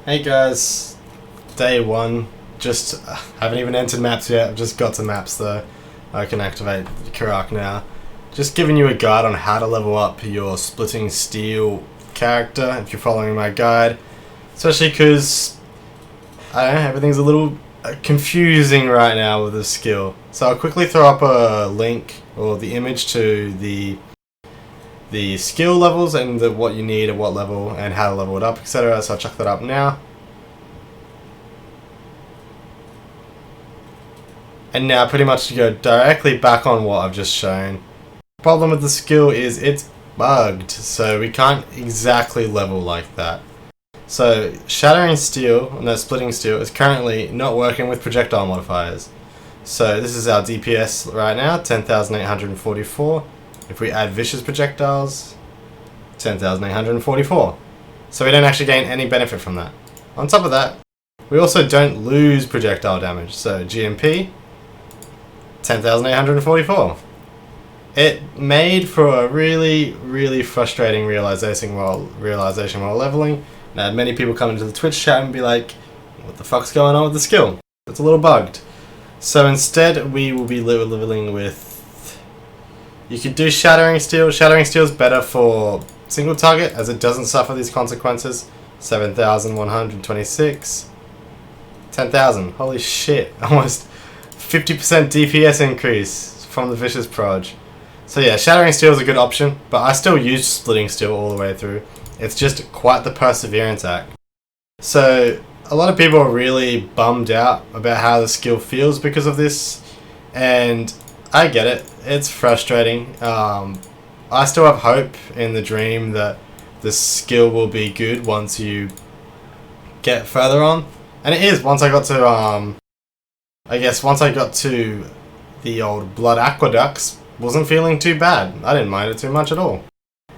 Hey guys, day one. Just haven't even entered maps yet. I've just got to maps though. I can activate Karak now. Just giving you a guide on how to level up your splitting steel character if you're following my guide. Especially because I don't know, everything's a little confusing right now with the skill. So I'll quickly throw up a link or the image to the skill levels and what you need at what level and how to level it up, etc. So I'll chuck that up now. And now pretty much to go directly back on what I've just shown. The problem with the skill is it's bugged, so we can't exactly level like that. So Shattering Steel, no, Splitting Steel, is currently not working with projectile modifiers. So this is our DPS right now, 10,844. If we add Vicious Projectiles, 10,844. So we don't actually gain any benefit from that. On top of that, we also don't lose projectile damage. So GMP, 10,844. It made for a really, really frustrating realization while leveling. And I had many people come into the Twitch chat and be like, what the fuck's going on with the skill? It's a little bugged. So instead, we will be leveling with... You could do Shattering Steel. Shattering Steel is better for single target as it doesn't suffer these consequences. 7,126. 10,000. Holy shit. Almost 50% DPS increase from the Vicious Proj. So yeah, Shattering Steel is a good option, but I still use Splitting Steel all the way through. It's just quite the perseverance act. So a lot of people are really bummed out about how the skill feels because of this, and I get it. It's frustrating. I still have hope in the dream that the skill will be good once you get further on, and it is. Once I got to once I got to the old Blood Aqueducts, wasn't feeling too bad. I didn't mind it too much at all.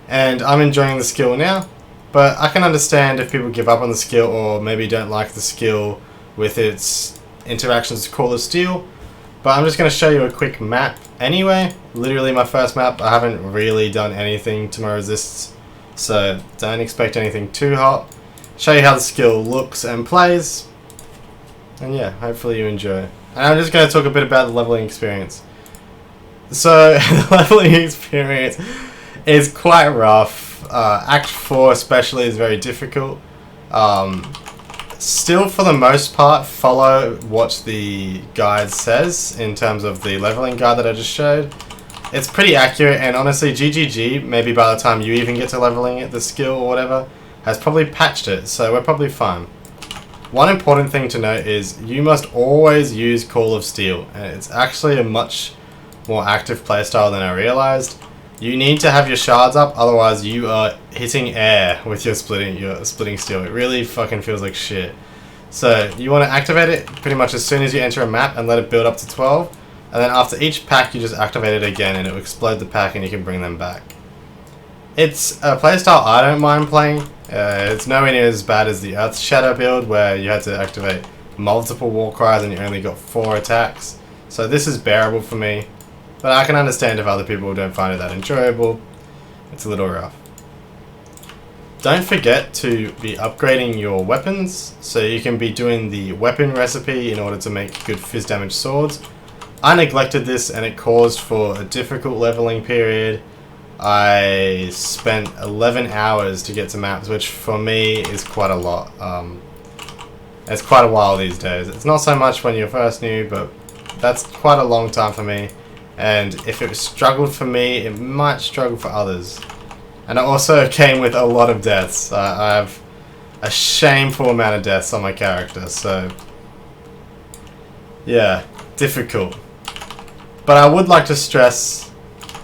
And I'm enjoying the skill now, but I can understand if people give up on the skill or maybe don't like the skill with its interactions with Call of Steel. But I'm just going to show you a quick map anyway. Literally my first map. I haven't really done anything to my resists, so don't expect anything too hot. Show you how the skill looks and plays. And yeah, hopefully you enjoy. And I'm just going to talk a bit about the leveling experience. So, the leveling experience is quite rough. Act 4 especially is very difficult. Still, for the most part, follow what the guide says in terms of the leveling guide that I just showed. It's pretty accurate, and honestly, GGG, maybe by the time you even get to leveling it, the skill or whatever, has probably patched it, so we're probably fine. One important thing to note is you must always use Call of Steel, and it's actually a much more active playstyle than I realized. You need to have your shards up, otherwise you are hitting air with your splitting steel. It really fucking feels like shit. So you want to activate it pretty much as soon as you enter a map and let it build up to 12. And then after each pack you just activate it again and it will explode the pack and you can bring them back. It's a playstyle I don't mind playing. It's nowhere near as bad as the Earth Shadow build where you had to activate multiple war cries and you only got 4 attacks. So this is bearable for me. But I can understand if other people don't find it that enjoyable. It's a little rough. Don't forget to be upgrading your weapons, so you can be doing the weapon recipe in order to make good fizz damage swords. I neglected this and it caused for a difficult leveling period. I spent 11 hours to get to maps, which for me is quite a lot. It's quite a while these days. It's not so much when you're first new, but that's quite a long time for me. And if it struggled for me, it might struggle for others. And it also came with a lot of deaths. I have a shameful amount of deaths on my character, so yeah, difficult. But I would like to stress,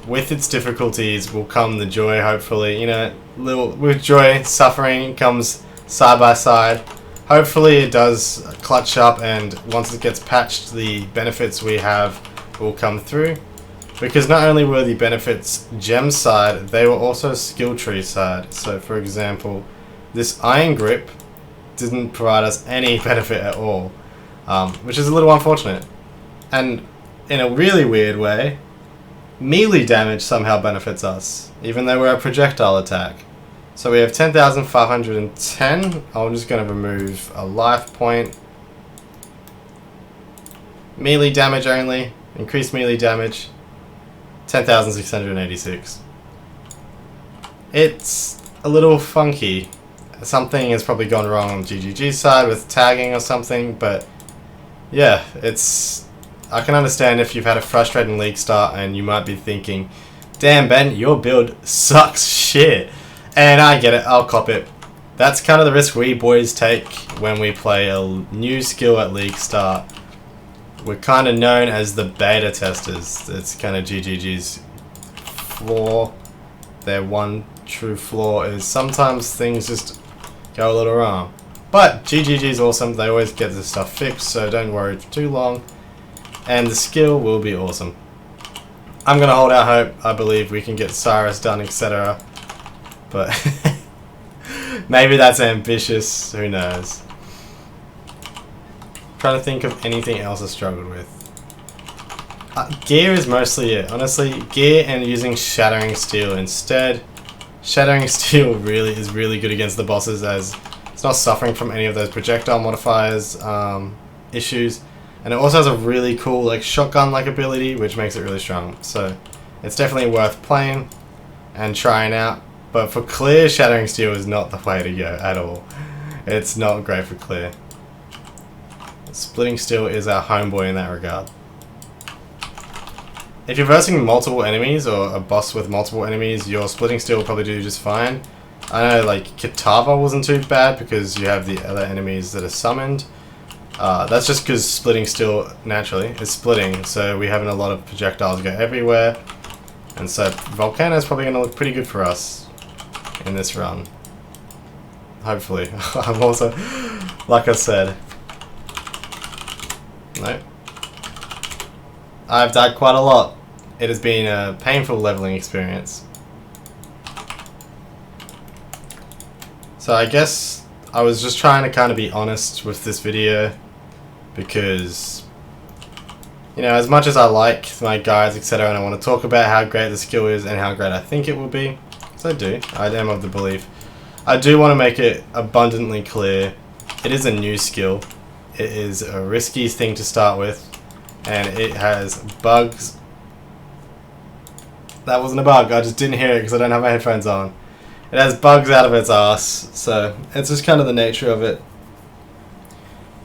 with its difficulties will come the joy, hopefully. You know, with joy, suffering comes side by side. Hopefully it does clutch up, and once it gets patched, the benefits we have will come through, because not only were the benefits gem side, they were also skill tree side. So for example, this Iron Grip didn't provide us any benefit at all, which is a little unfortunate. And in a really weird way, melee damage somehow benefits us, even though we're a projectile attack. So we have 10,510. I'm just going to remove a life point. Melee damage only. Increased melee damage. 10,686. It's a little funky. Something has probably gone wrong on GGG's side with tagging or something, but yeah, I can understand if you've had a frustrating league start and you might be thinking, damn Ben, your build sucks shit. And I get it, I'll cop it. That's kind of the risk we boys take when we play a new skill at league start. We're kind of known as the beta testers. It's kind of GGG's flaw. Their one true flaw is sometimes things just go a little wrong. But GGG's awesome, they always get this stuff fixed, so don't worry for too long. And the skill will be awesome. I'm going to hold out hope. I believe we can get Cyrus done, etc. But maybe that's ambitious, who knows. Trying to think of anything else I struggled with. Gear is mostly it. Honestly, gear and using Shattering Steel instead. Shattering Steel is really good against the bosses as it's not suffering from any of those projectile modifiers issues. And it also has a really cool like shotgun-like ability, which makes it really strong. So it's definitely worth playing and trying out. But for clear, Shattering Steel is not the way to go at all. It's not great for clear. Splitting Steel is our homeboy in that regard. If you're versing multiple enemies or a boss with multiple enemies, your Splitting Steel will probably do just fine. I know like Kitava wasn't too bad because you have the other enemies that are summoned. That's just because Splitting Steel naturally is splitting, so we're having a lot of projectiles go everywhere. And so Volcano is probably going to look pretty good for us in this run. Hopefully. I'm also, like I said, no. I've died quite a lot. It has been a painful leveling experience. So I guess I was just trying to kind of be honest with this video because, you know, as much as I like my guides, etc., and I want to talk about how great the skill is and how great I think it will be, because I do, I am of the belief, I do want to make it abundantly clear, it is a new skill, it is a risky thing to start with, and it has bugs. That wasn't a bug, I just didn't hear it because I don't have my headphones on. It has bugs out of its ass, so it's just kind of the nature of it.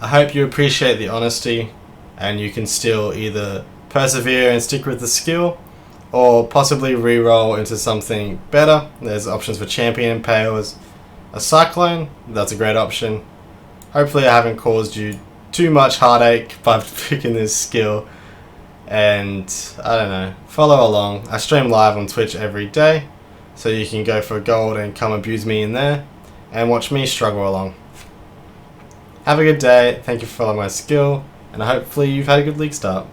I hope you appreciate the honesty and you can still either persevere and stick with the skill or possibly re-roll into something better. There's options for Champion Impales. A Cyclone, that's a great option. Hopefully I haven't caused you too much heartache by picking this skill. And I don't know, follow along. I stream live on Twitch every day, so you can go for gold and come abuse me in there and watch me struggle along. Have a good day, thank you for following my skill, and hopefully you've had a good league start.